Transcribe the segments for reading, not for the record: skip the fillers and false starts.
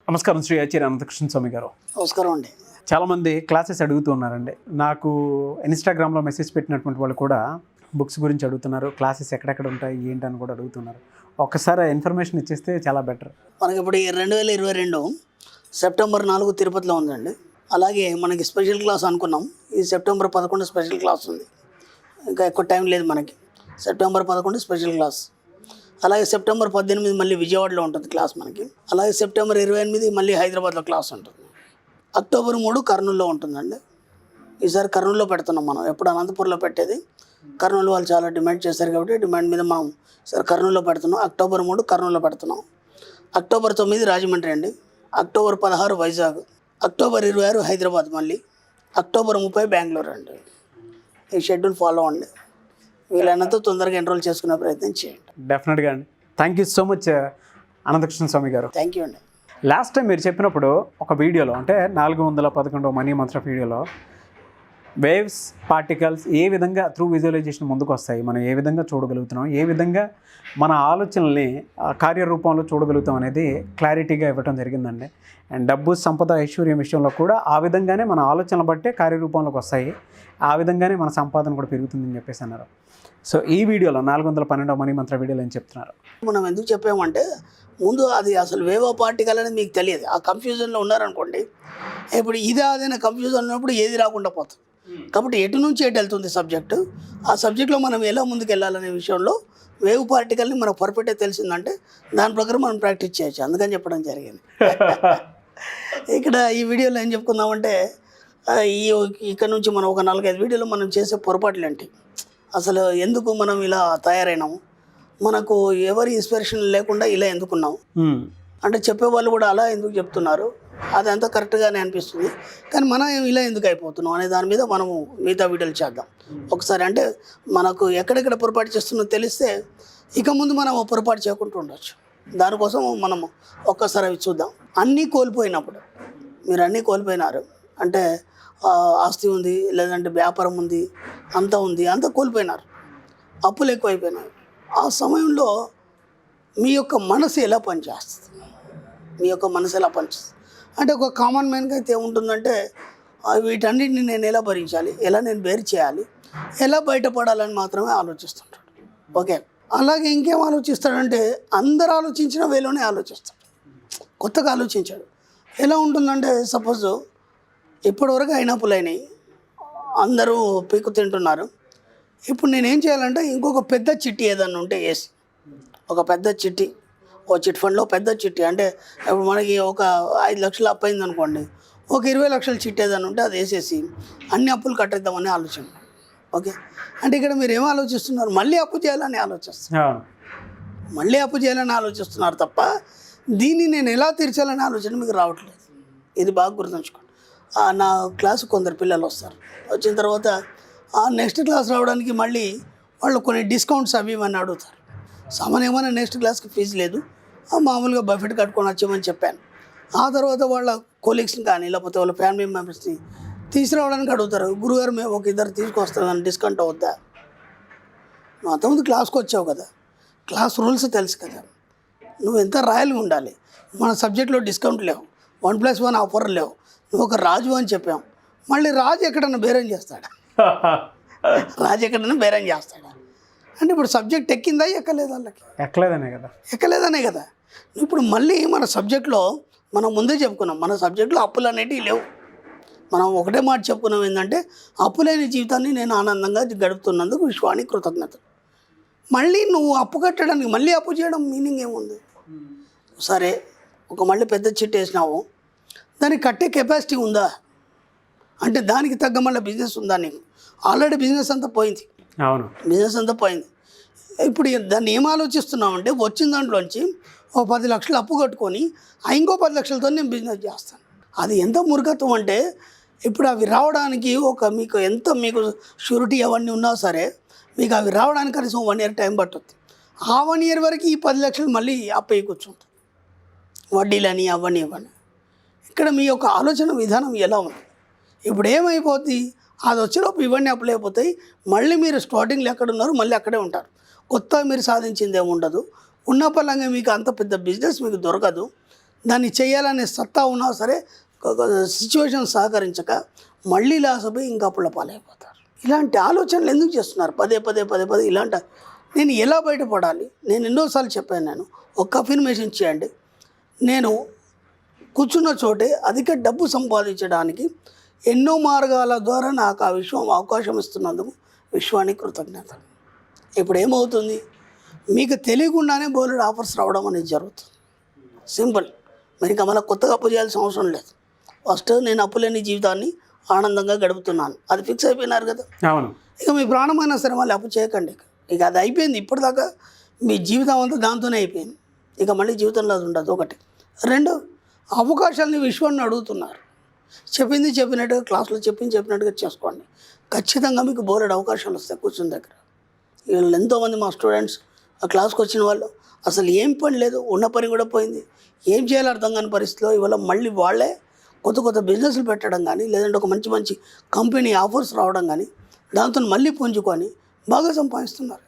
నమస్కారం శ్రీ ఆచార్య అనంతకృష్ణ స్వామి గారు. నమస్కారం అండి. చాలామంది క్లాసెస్ అడుగుతూ ఉన్నారండి. నాకు ఇన్స్టాగ్రామ్లో మెసేజ్ పెట్టినటువంటి వాళ్ళు కూడా బుక్స్ గురించి అడుగుతున్నారు, క్లాసెస్ ఎక్కడెక్కడ ఉంటాయి ఏంటని కూడా అడుగుతున్నారు. ఒక్కసారి ఇన్ఫర్మేషన్ ఇచ్చేస్తే చాలా బెటర్. మనకి ఇప్పుడు 2022 సెప్టెంబర్ 4 తిరుపతిలో ఉందండి. అలాగే మనకి స్పెషల్ క్లాస్ అనుకున్నాం, ఈ సెప్టెంబర్ 11 స్పెషల్ క్లాస్ ఉంది. ఇంకా ఎక్కువ టైం లేదు మనకి. September 11 special class. అలాగే సెప్టెంబర్ 18 మళ్ళీ విజయవాడలో ఉంటుంది క్లాస్ మనకి. అలాగే సెప్టెంబర్ 28 మళ్ళీ హైదరాబాద్లో క్లాస్ ఉంటుంది. అక్టోబర్ 3 కర్నూలులో ఉంటుందండి. ఈసారి కర్నూలులో పెడుతున్నాం మనం. ఎప్పుడు అనంతపూర్లో పెట్టేది, కర్నూలు వాళ్ళు చాలా డిమాండ్ చేశారు కాబట్టి డిమాండ్ మీద మనం సరే కర్నూలులో పెడుతున్నాం. అక్టోబర్ 3 కర్నూలులో పెడుతున్నాం. అక్టోబర్ 9 రాజమండ్రి అండి. అక్టోబర్ 16 వైజాగ్. అక్టోబర్ 26 హైదరాబాద్. మళ్ళీ అక్టోబర్ 30 బెంగళూరు అండి. ఈ షెడ్యూల్ ఫాలో అండి. వీళ్ళైనంత తొందరగా ఎన్రోల్ చేసుకునే ప్రయత్నం చేయండి. డెఫినెట్గా అండి. Thank you so much Anantakrishna Swami గారు. థ్యాంక్ యూ అండి. లాస్ట్ టైం మీరు చెప్పినప్పుడు ఒక వీడియోలో, అంటే 411 మనీ మంత్ర వీడియోలో వేవ్స్, పార్టికల్స్ ఏ విధంగా త్రూ విజువలైజేషన్ ముందుకు వస్తాయి, మనం ఏ విధంగా చూడగలుగుతున్నాం, ఏ విధంగా మన ఆలోచనల్ని కార్యరూపంలో చూడగలుగుతాం అనేది క్లారిటీగా ఇవ్వడం జరిగిందండి. అండ్ డబ్బు, సంపద, ఐశ్వర్యం విషయంలో కూడా ఆ విధంగానే మన ఆలోచనలు బట్టే కార్యరూపంలోకి వస్తాయి, ఆ విధంగానే మన సంపాదన కూడా పెరుగుతుందని చెప్పేసి అన్నారు. సో ఈ వీడియోలో 412 మనీ మంత్ర వీడియోలో ఏం చెప్తున్నారు? మనం ఎందుకు చెప్పామంటే ముందు అది అసలు వేవ్ పార్టికల్ అనేది మీకు తెలియదు. ఆ కన్ఫ్యూజన్లో ఉన్నారనుకోండి, ఇప్పుడు ఇది అదైనా కన్ఫ్యూజన్ ఉన్నప్పుడు ఏది రాకుండా పోతుంది. కాబట్టి ఎటు నుంచి ఎటు వెళ్తుంది సబ్జెక్టు, ఆ సబ్జెక్ట్లో మనం ఎలా ముందుకు వెళ్ళాలనే విషయంలో వేవ్ పార్టికల్ని మనకు పర్ఫెక్ట్గా తెలిసిందంటే దాని ప్రకారం మనం ప్రాక్టీస్ చేయొచ్చు. అందుకని చెప్పడం జరిగింది. ఇక్కడ ఈ వీడియోలో ఏం చెప్పుకుందామంటే, ఇక్కడ నుంచి మనం ఒక 4-5 వీడియోలో మనం చేసే పొరపాట్లు ఏంటి, అసలు ఎందుకు మనం ఇలా తయారైనాము, మనకు ఎవరి ఇన్స్పిరేషన్ లేకుండా ఇలా ఎందుకున్నాము, అంటే చెప్పేవాళ్ళు కూడా అలా ఎందుకు చెప్తున్నారు, అదంతా కరెక్ట్గానే అనిపిస్తుంది, కానీ మనం ఇలా ఎందుకు అయిపోతున్నాం అనే దాని మీద మనము మిగతా వీడియోలు చేద్దాం ఒకసారి. అంటే మనకు ఎక్కడెక్కడ పొరపాటు చేస్తున్నో తెలిస్తే ఇక ముందు మనం పొరపాటు చేయకుండా ఉండొచ్చు. దానికోసం మనము ఒక్కసారి అవి చూద్దాం. అన్నీ కోల్పోయినప్పుడు, మీరు అన్నీ కోల్పోయినారు అంటే ఆస్తి ఉంది, లేదంటే వ్యాపారం ఉంది, అంతా కోల్పోయినారు, అప్పులు ఎక్కువైపోయినారు. ఆ సమయంలో మీ యొక్క మనసు ఎలా పనిచేస్తుంది, అంటే ఒక కామన్ మ్యాన్గా అయితే ఏముంటుందంటే వీటన్నిటిని నేను ఎలా భరించాలి, ఎలా నేను బేర్ చేయాలి, ఎలా బయటపడాలని మాత్రమే ఆలోచిస్తుంటాడు. ఓకే, అలాగే ఇంకేం ఆలోచిస్తాడంటే అందరు ఆలోచించిన వేలోనే ఆలోచిస్తాడు, కొత్తగా ఆలోచించాడు. ఎలా ఉంటుందంటే సపోజ్ ఇప్పటివరకు అయినప్పులైనాయి, అందరూ పీకు తింటున్నారు, ఇప్పుడు నేనేం చేయాలంటే ఇంకొక పెద్ద చిట్టి ఏదన్నా ఉంటే వేసి, ఒక పెద్ద చిట్టి, ఓ చిట్ ఫండ్లో పెద్ద చిట్టి, అంటే ఇప్పుడు మనకి ఒక 5 లక్షలు అప్పు అయింది అనుకోండి, ఒక 20 లక్షల చిట్టి ఏదైనా ఉంటే అది వేసేసి అన్ని అప్పులు కట్టేద్దామని ఆలోచన. ఓకే, అంటే ఇక్కడ మీరు ఏం ఆలోచిస్తున్నారు, మళ్ళీ అప్పు చేయాలని ఆలోచిస్తున్నారు తప్ప దీన్ని నేను ఎలా తీర్చాలని ఆలోచన మీకు రావట్లేదు. ఇది బాగా గుర్తుంచుకోండి. నా క్లాసు కొందరు పిల్లలు వస్తారు, వచ్చిన తర్వాత నెక్స్ట్ క్లాస్ రావడానికి మళ్ళీ వాళ్ళు కొన్ని డిస్కౌంట్స్ అవి ఇవన్నీ అడుగుతారు. సామాన్యమైన నెక్స్ట్ క్లాస్కి ఫీజు లేదు, మామూలుగా బఫెట్ కట్టుకొని వచ్చామని చెప్పాను. ఆ తర్వాత వాళ్ళ కొలీగ్స్ని కానీ లేకపోతే వాళ్ళ ఫ్యామిలీ మెంబర్స్ని తీసుకురావడానికి అడుగుతారు, గురుగారు మేము ఒక 2 తీసుకొస్తామని డిస్కౌంట్ అవుద్దా? నువ్వు అంతకుముందు క్లాస్కి వచ్చావు కదా, క్లాస్ రూల్స్ తెలుసు కదా, నువ్వు ఎంత రాయల్గా ఉండాలి. మన సబ్జెక్ట్లో డిస్కౌంట్ లేవు, 1+1 ఆఫర్ లేవు, నువ్వు ఒక రాజు అని చెప్పాం. మళ్ళీ రాజు ఎక్కడన్నా బేరం చేస్తాడా? అంటే ఇప్పుడు సబ్జెక్ట్ ఎక్కిందా ఎక్కలేదు, వాళ్ళకి ఎక్కలేదనే కదా. ఇప్పుడు మళ్ళీ మన సబ్జెక్ట్లో మనం ముందే చెప్పుకున్నాం, మన సబ్జెక్ట్లో అప్పులు అనేటివి లేవు. మనం ఒకటే మాట చెప్పుకున్నాం, ఏంటంటే అప్పులేని జీవితాన్ని నేను ఆనందంగా గడుపుతున్నందుకు విశ్వానికి కృతజ్ఞతలు. మళ్ళీ నువ్వు అప్పు కట్టడానికి మళ్ళీ అప్పు చేయడం మీనింగ్ ఏముంది? సరే, ఒక మళ్ళీ పెద్ద చిట్టు వేసినావు, దానికి కట్టే కెపాసిటీ ఉందా, అంటే దానికి తగ్గ మళ్ళీ బిజినెస్ ఉందా నీకు? ఆల్రెడీ బిజినెస్ అంతా పోయింది. ఇప్పుడు దాన్ని ఏం ఆలోచిస్తున్నామంటే వచ్చిన దాంట్లోంచి ఓ 10 లక్షలు అప్పు కట్టుకొని ఇంకో 10 లక్షలతో నేను బిజినెస్ చేస్తాను. అది ఎంత మూర్ఖత్వం అంటే, ఇప్పుడు అవి రావడానికి మీకు షూరిటీ అవన్నీ ఉన్నా సరే మీకు అవి రావడానికి కనీసం 1 ఇయర్ టైం పట్టుద్ది. ఆ 1 ఇయర్ వరకు ఈ 10 లక్షలు మళ్ళీ అప్పు కూర్చుంటుంది, వడ్డీలని అవన్నీ ఇవ్వని. ఇక్కడ మీ యొక్క ఆలోచన విధానం ఎలా ఉంది? ఇప్పుడు ఏమైపోద్ది, అది వచ్చేలోపు ఇవన్నీ అప్పులు అయిపోతాయి. మళ్ళీ మీరు స్టార్టింగ్లో ఎక్కడున్నారు మళ్ళీ అక్కడే ఉంటారు. కొత్తగా మీరు సాధించింది ఏముండదు. ఉన్న పరంగా మీకు అంత పెద్ద బిజినెస్ మీకు దొరకదు. దాన్ని చేయాలనే సత్తా ఉన్నా సరే సిచ్యువేషన్ సహకరించక మళ్ళీ లాస్ అయిపోయి ఇంకా అప్పుల పాలైపోతారు. ఇలాంటి ఆలోచనలు ఎందుకు చేస్తున్నారు? పదే ఇలాంటి నేను ఎలా బయటపడాలి? నేను ఎన్నోసార్లు చెప్పాను. నేను ఒక అఫర్మేషన్ చేయండి. నేను కూర్చున్న చోటే అధిక డబ్బు సంపాదించడానికి ఎన్నో మార్గాల ద్వారా నాకు ఆ విశ్వం అవకాశం ఇస్తున్నందుకు విశ్వానికి కృతజ్ఞతలు. ఇప్పుడు ఏమవుతుంది, మీకు తెలియకుండానే బోలెడు ఆఫర్స్ రావడం అనేది జరుగుతుంది. సింపుల్. మరి ఇంకా మళ్ళీ కొత్తగా అప్పు చేయాల్సిన అవసరం లేదు. ఫస్ట్ నేను అప్పులేని జీవితాన్ని ఆనందంగా గడుపుతున్నాను, అది ఫిక్స్ అయిపోయినారు కదా. అవును. ఇక మీ ప్రాణమైనా సరే మళ్ళీ అప్పు చేయకండి. ఇక అది అయిపోయింది. ఇప్పటిదాకా మీ జీవితం అంతా దాంతోనే అయిపోయింది. ఇక మళ్ళీ జీవితంలో అది ఉండదు. ఒకటి. రెండు, అవకాశాలని విశ్వాన్ని అడుగుతున్నారు. చెప్పింది చెప్పినట్టుగా క్లాస్లో చెప్పినట్టుగా చేసుకోండి. ఖచ్చితంగా మీకు బోలెడు అవకాశాలు వస్తాయి కూర్చున్న దగ్గర. వీళ్ళు ఎంతోమంది మా స్టూడెంట్స్ ఆ క్లాస్కి వచ్చిన వాళ్ళు అసలు ఏం పని లేదు, ఉన్న పని కూడా పోయింది, ఏం చేయాలో అర్థం కాని పరిస్థితిలో ఇవాళ మళ్ళీ వాళ్ళే కొత్త బిజినెస్లు పెట్టడం కానీ, లేదంటే ఒక మంచి కంపెనీ ఆఫర్స్ రావడం కానీ, దాంతో మళ్ళీ పుంజుకొని బాగా సంపాదిస్తున్నారు.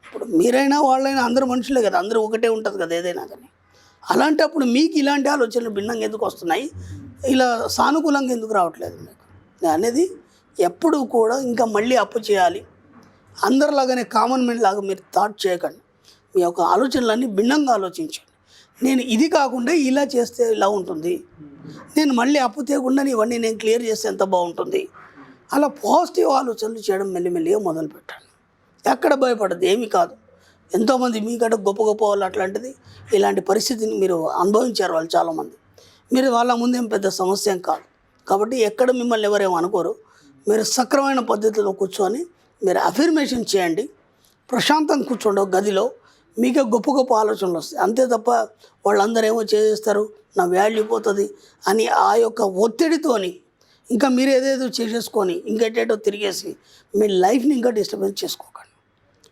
ఇప్పుడు మీరైనా వాళ్ళైనా అందరూ మనుషులే కదా, అందరూ ఒకటే ఉంటుంది కదా ఏదైనా కానీ. అలాంటప్పుడు మీకు ఇలాంటి ఆలోచనలు భిన్నంగా ఎందుకు వస్తున్నాయి? ఇలా సానుకూలంగా ఎందుకు రావట్లేదు మీకు? నేను అనేది ఎప్పుడు కూడా ఇంకా మళ్ళీ అప్పు చేయాలి అందరిలాగానే కామన్ మ్యాన్ లాగా మీరు థాట్ చేయకండి. మీ యొక్క ఆలోచనలన్నీ భిన్నంగా ఆలోచించండి. నేను ఇది కాకుండా ఇలా చేస్తే ఇలా ఉంటుంది, నేను మళ్ళీ అప్పు తేకుండా ఇవన్నీ నేను క్లియర్ చేస్తే ఎంత బాగుంటుంది, అలా పాజిటివ్ ఆలోచనలు చేయడం మెల్లిమెల్లిగా మొదలు పెట్టండి. ఎక్కడ భయపడదు, ఏమీ కాదు. ఎంతోమంది మీకంటే గొప్ప వాళ్ళు అట్లాంటిది ఇలాంటి పరిస్థితిని మీరు అనుభవించారు వాళ్ళు చాలామంది. మీరు వాళ్ళ ముందేం పెద్ద సమస్య ఏం కాదు. కాబట్టి ఎక్కడ మిమ్మల్ని ఎవరేమో అనుకోరు. మీరు సక్రమైన పద్ధతిలో కూర్చొని మీరు అఫర్మేషన్ చేయండి. ప్రశాంతంగా కూర్చోండి ఒక గదిలో, మీకే గొప్ప ఆలోచనలు వస్తాయి. అంతే తప్ప వాళ్ళందరూ ఏమో చేసేస్తారు, నా వాల్యూ పోతుంది అని ఆ యొక్క ఒత్తిడితోని ఇంకా మీరు ఏదేదో చేసేసుకొని ఇంకేటేటో తిరిగేసి మీ లైఫ్ని ఇంకా డిస్టర్బెన్స్ చేసుకోకండి.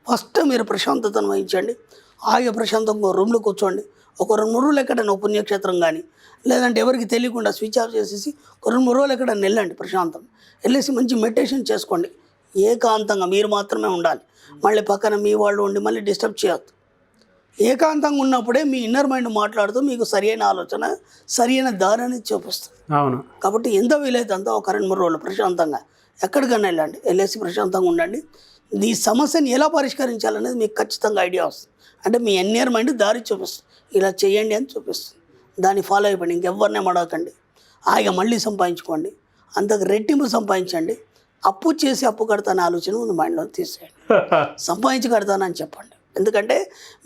ఫస్ట్ మీరు ప్రశాంతతను వహించండి. ఆగే ప్రశాంతంగా రూమ్లో కూర్చోండి. ఒక 2-3 రోజులు ఎక్కడైనా పుణ్యక్షేత్రం కానీ, లేదంటే ఎవరికి తెలియకుండా స్విచ్ ఆఫ్ చేసేసి ఒక 2-3 రోజులు ఎక్కడైనా వెళ్ళండి. ప్రశాంతం వెళ్ళేసి మంచి మెడిటేషన్ చేసుకోండి. ఏకాంతంగా మీరు మాత్రమే ఉండాలి. మళ్ళీ పక్కన మీ వాళ్ళు ఉండి మళ్ళీ డిస్టర్బ్ చేయొద్దు. ఏకాంతంగా ఉన్నప్పుడే మీ ఇన్నర్ మైండ్ మాట్లాడుతూ మీకు సరైన ఆలోచన, సరైన దారి అనేది చూపిస్తుంది. అవును. కాబట్టి ఎంత వీలైతే అంత ఒక 2-3 రోజులు ప్రశాంతంగా ఎక్కడికైనా వెళ్ళేసి ప్రశాంతంగా ఉండండి. ఈ సమస్యని ఎలా పరిష్కరించాలనేది మీకు ఖచ్చితంగా ఐడియా వస్తుంది. అంటే మీ ఇన్నర్ మైండ్ దారి చూపిస్తుంది, ఇలా చేయండి అని చూపిస్తుంది. దాన్ని ఫాలో అయిపోండి. ఇంకెవరినే అడగకండి. హాయిగా మళ్ళీ సంపాదించుకోండి. అంతకు రెట్టింపు సంపాదించండి. అప్పు చేసి అప్పు కడతానే ఆలోచన ముందు మైండ్లో తీసేయండి. సంపాదించి కడతానని చెప్పండి. ఎందుకంటే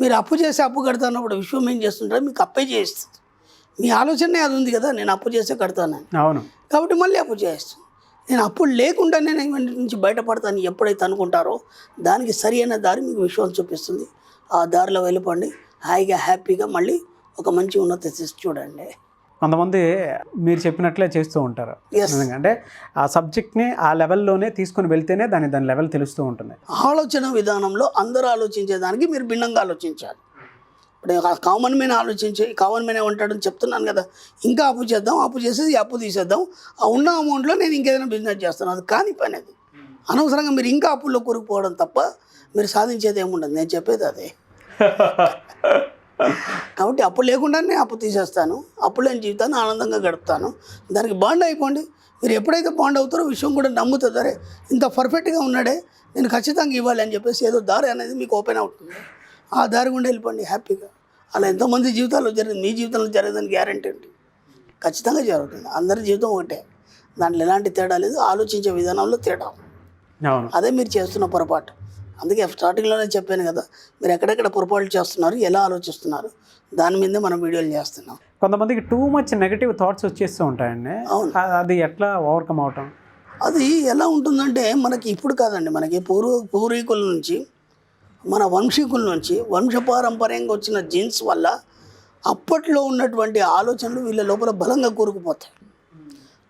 మీరు అప్పు చేసి అప్పు కడతానప్పుడు విశ్వం ఏం చేస్తుంటారో మీకు అప్పే చేయిస్తుంది. మీ ఆలోచనే అది ఉంది కదా, నేను అప్పు చేసే కడతానని. అవును. కాబట్టి మళ్ళీ అప్పు చేయిస్తుంది. నేను అప్పులు లేకుండా నేను ఇవన్నీ నుంచి బయటపడతాను ఎప్పుడైతే అనుకుంటారో దానికి సరైన దారి మీకు విశ్వం చూపిస్తుంది. ఆ దారిలో వెళ్ళిపోండి. హాయిగా హ్యాపీగా మళ్ళీ ఒక మంచి ఉన్నత స్థితి చూడండి. కొంతమంది మీరు చెప్పినట్లే చేస్తూ ఉంటారు. ఎందుకంటే ఆ సబ్జెక్ట్ని ఆ లెవెల్లోనే తీసుకుని వెళ్తేనే దాని లెవెల్ తెలుస్తూ ఉంటుంది. ఆలోచన విధానంలో అందరూ ఆలోచించేదానికి మీరు భిన్నంగా ఆలోచించాలి. ఇప్పుడు కామన్ మ్యాన్ కామన్ మ్యాన్ ఏమంటాడని చెప్తున్నాను కదా, ఇంకా అప్పు చేద్దాం, అప్పు చేసేసి అప్పు తీసేద్దాం, ఆ ఉన్న అమౌంట్లో నేను ఇంకేదైనా బిజినెస్ చేస్తాను. అది కాని పని. అది అనవసరంగా మీరు ఇంకా అప్పుల్లో కూరుకుపోవడం తప్ప మీరు సాధించేది ఏముండదు. నేను చెప్పేది అదే. కాబట్టి అప్పు లేకుండానే అప్పు తీసేస్తాను, అప్పు లేని జీవితాన్ని ఆనందంగా గడుపుతాను. దానికి బాండ్ అయిపోండి. మీరు ఎప్పుడైతే బాండ్ అవుతారో విషయం కూడా నమ్ముతుంది. అరే ఇంత పర్ఫెక్ట్గా ఉన్నాడే, నేను ఖచ్చితంగా ఇవ్వాలి అని చెప్పేసి ఏదో దారి అనేది మీకు ఓపెన్ అవుతుంది. ఆ దారి గుండా వెళ్ళిపోండి హ్యాపీగా. అలా ఎంతోమంది జీవితాల్లో జరిగింది, మీ జీవితంలో జరగదని గ్యారంటీ ఏంటి? ఖచ్చితంగా జరుగుతుంది. అందరి జీవితం ఒకటే, దాంట్లో ఎలాంటి తేడా లేదు. ఆలోచించే విధానంలో తేడా. అదే మీరు చేస్తున్న పొరపాటు. అందుకే స్టార్టింగ్లోనే చెప్పాను కదా, మీరు ఎక్కడెక్కడ పొరపాట్లు చేస్తున్నారు, ఎలా ఆలోచిస్తున్నారు, దాని మీదే మనం వీడియోలు చేస్తున్నాం. కొంతమందికి టూ మచ్ నెగటివ్ థాట్స్ వచ్చేస్తూ ఉంటాయండి. అవును. అది ఎట్లా ఓవర్కమ్ అవటం? అది ఎలా ఉంటుందంటే మనకి ఇప్పుడు కాదండి, మనకి పూర్వీకుల నుంచి, మన వంశీకుల నుంచి వంశపారంపర్యంగా వచ్చిన జీన్స్ వల్ల అప్పట్లో ఉన్నటువంటి ఆలోచనలు వీళ్ళ లోపల బలంగా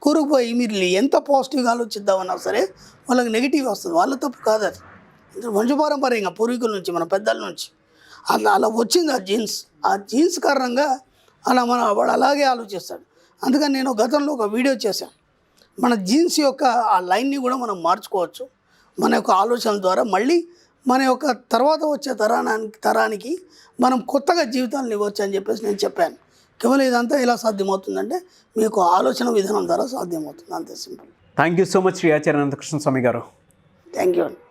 కూరుకుపోయి మీరు ఎంత పాజిటివ్గా ఆలోచిద్దామన్నా సరే వాళ్ళకి నెగిటివ్ వస్తుంది. వాళ్ళ తప్పు కాదు అది. వంశపారంపర్యంగా పూర్వీకుల నుంచి, మన పెద్దల నుంచి అలా వచ్చింది ఆ జీన్స్ కారణంగా వాడు అలాగే ఆలోచిస్తాడు. అందుకని నేను గతంలో ఒక వీడియో చేశాను. మన జీన్స్ యొక్క ఆ లైన్ని కూడా మనం మార్చుకోవచ్చు మన యొక్క ఆలోచనల ద్వారా. మళ్ళీ మన యొక్క తర్వాత వచ్చే తరానికి మనం కొత్తగా జీవితాలను ఇవ్వచ్చు అని చెప్పేసి నేను చెప్పాను. కేవలం ఇదంతా ఎలా సాధ్యమవుతుందంటే మీకు ఆలోచన విధానం ద్వారా సాధ్యమవుతుంది, అంతే simple. Thank you so much Shri Acharya Anantakrishna Swami గారు. థ్యాంక్ యూ అండి.